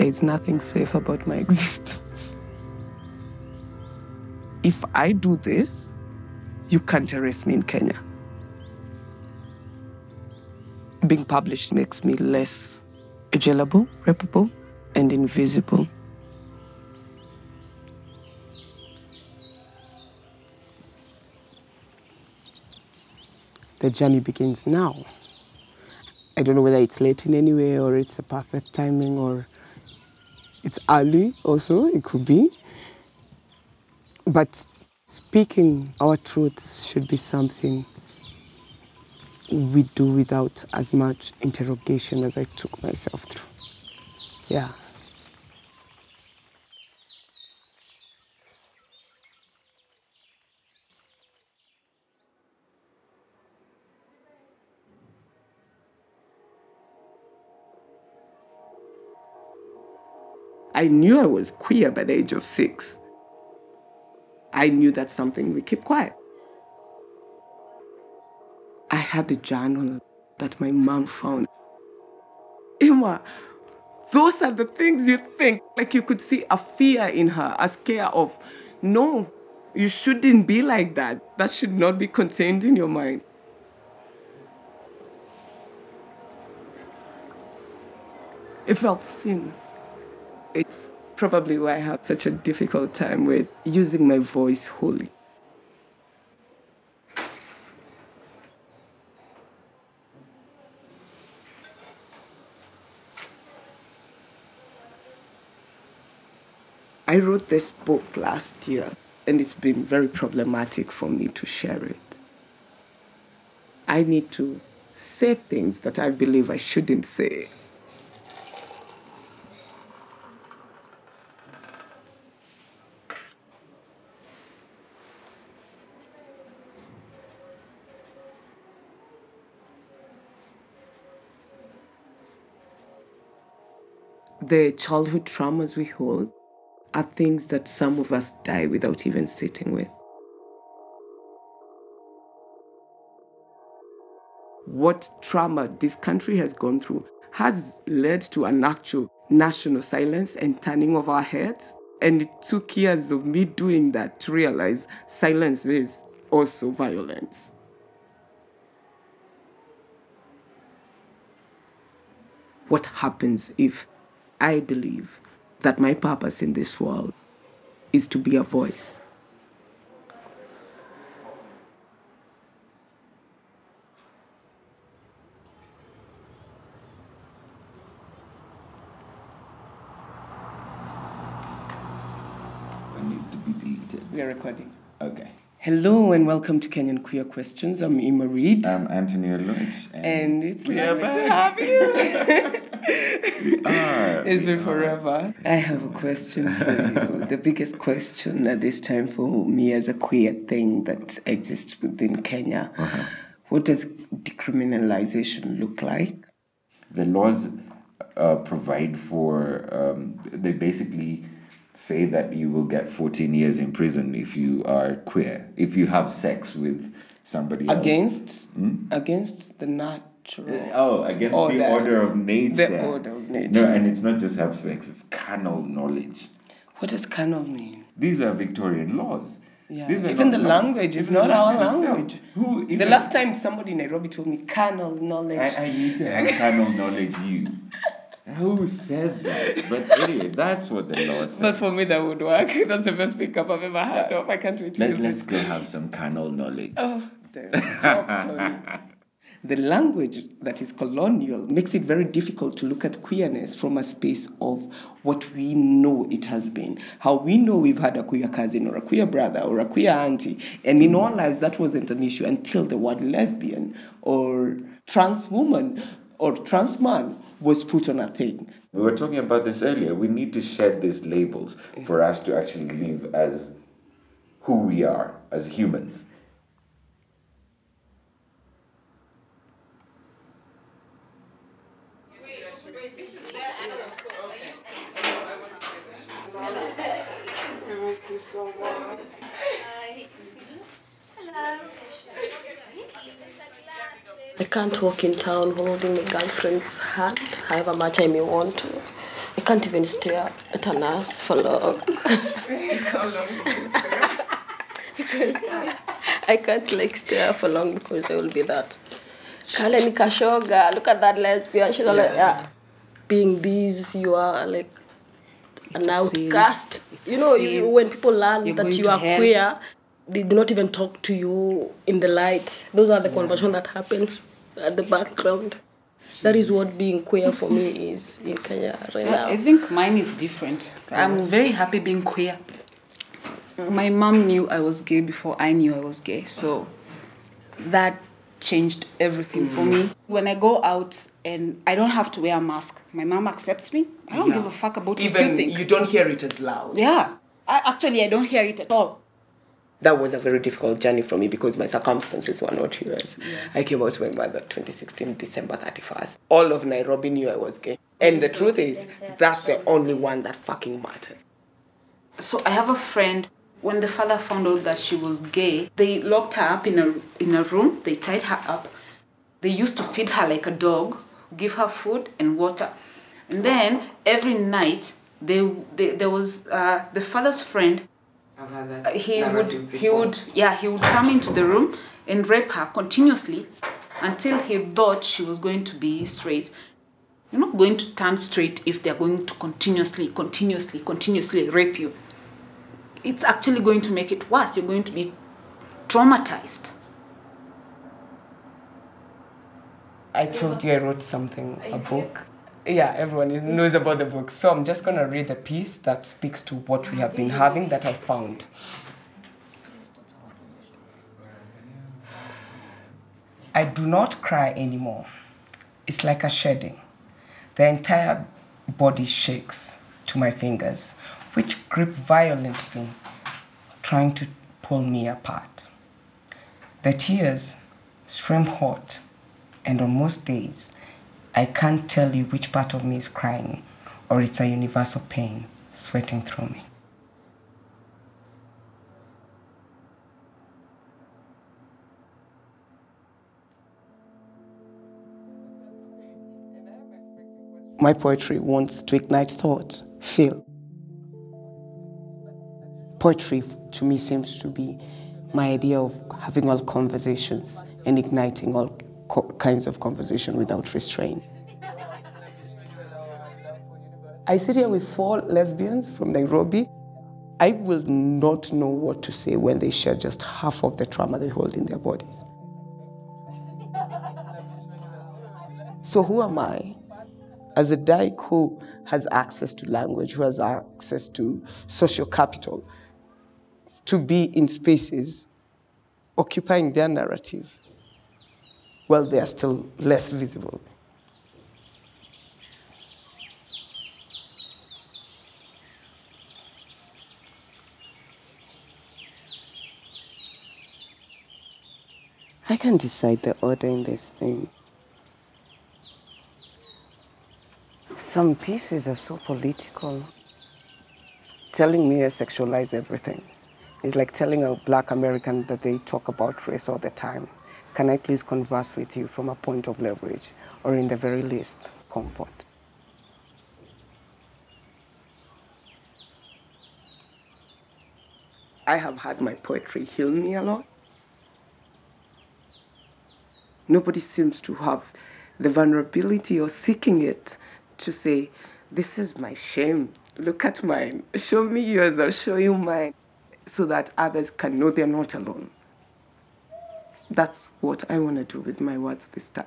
There is nothing safe about my existence. If I do this, you can't arrest me in Kenya. Being published makes me less jailable, reputable, and invisible. The journey begins now. I don't know whether it's late in any way or it's a perfect timing or it's early also, it could be. But speaking our truths should be something we do without as much interrogation as I took myself through. Yeah. I knew I was queer by the age of 6. I knew that's something we keep quiet. I had a journal that my mom found. Immah, those are the things you think. Like you could see a fear in her, a scare of, no, you shouldn't be like that. That should not be contained in your mind. It felt sin. It's probably why I have such a difficult time with using my voice wholly. I wrote this book last year, and it's been very problematic for me to share it. I need to say things that I believe I shouldn't say. The childhood traumas we hold are things that some of us die without even sitting with. What trauma this country has gone through has led to an actual national silence and turning of our heads. And it took years of me doing that to realize silence is also violence. What happens if I believe that my purpose in this world is to be a voice? It needs to be deleted. We are recording. Okay. Hello and welcome to Kenyan Queer Questions. I'm Immah. I'm Anthony Lunch. And it's we lovely are to have you. It's been We forever. I have a question for you. The biggest question at this time for me as a queer thing that exists within Kenya. Uh-huh. What does decriminalization look like? The laws provide for, they basically say that you will get 14 years in prison if you are queer, if you have sex with somebody else. Against the natural... Against the order of nature. The order of nature. No, and it's not just have sex, it's carnal knowledge. What does carnal mean? These are Victorian laws. Yeah. Even the language is not our language. The last time somebody in Nairobi told me carnal knowledge. I need to have carnal knowledge, you. Who says that? But anyway, that's what the law says. But for me, that would work. That's the best pickup I've ever had. I can't wait to use Let's it. go have some carnal knowledge. Oh, damn. The language that is colonial makes it very difficult to look at queerness from a space of what we know it has been. How we know we've had a queer cousin or a queer brother or a queer auntie. And in our lives, that wasn't an issue until the word lesbian or trans woman or trans man was put on a thing. We were talking about this earlier. We need to shed these labels for us to actually live as who we are, as humans. I can't walk in town holding my girlfriend's hand, however much I may want to. I can't even stare at a nurse for long. How long did you stare? Because I can't like stare for long because there will be that. Kale ni kashoga, look at that lesbian. She's all like, yeah. Being these, you are like an outcast. You know, when people learn that you are queer, they do not even talk to you in the light. Those are the conversation that happens at the background. That is what being queer for me is in Kenya right now. I think mine is different. I'm very happy being queer. My mom knew I was gay before I knew I was gay, so that changed everything for me. When I go out and I don't have to wear a mask, my mom accepts me. I don't give a fuck about what you think. Even you don't hear it as loud. Yeah. I don't hear it at all. That was a very difficult journey for me because my circumstances were not yours. Yeah. I came out to my mother 2016, December 31st. All of Nairobi knew I was gay. And the truth is, that's the only one that fucking matters. So I have a friend, when the father found out that she was gay, they locked her up in a room, they tied her up. They used to feed her like a dog, give her food and water. And then every night, there was the father's friend. He would come into the room and rape her continuously until he thought she was going to be straight. You're not going to turn straight if they're going to continuously rape you. It's actually going to make it worse. You're going to be traumatized. I told you I wrote something, a book. Yeah, everyone knows about the book. So I'm just going to read the piece that speaks to what we have been having that I found. I do not cry anymore. It's like a shedding. The entire body shakes to my fingers, which grip violently, trying to pull me apart. The tears stream hot, and on most days, I can't tell you which part of me is crying or it's a universal pain sweating through me. My poetry wants to ignite thought, feel. Poetry to me seems to be my idea of having all conversations and igniting all kinds of conversation without restraint. I sit here with 4 lesbians from Nairobi. I will not know what to say when they share just half of the trauma they hold in their bodies. So who am I, as a dyke who has access to language, who has access to social capital, to be in spaces occupying their narrative while they are still less visible? I can't decide the order in this thing. Some pieces are so political. Telling me I sexualize everything is like telling a Black American that they talk about race all the time. Can I please converse with you from a point of leverage, or in the very least, comfort? I have had my poetry heal me a lot. Nobody seems to have the vulnerability or seeking it to say, this is my shame. Look at mine. Show me yours, I'll show you mine. So that others can know they're not alone. That's what I want to do with my words this time.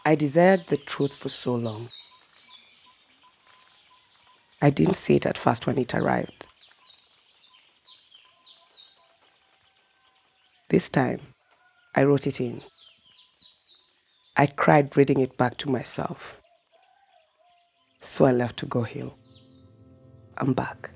I desired the truth for so long. I didn't see it at first when it arrived. This time, I wrote it in. I cried reading it back to myself. So I left to go heal. I'm back.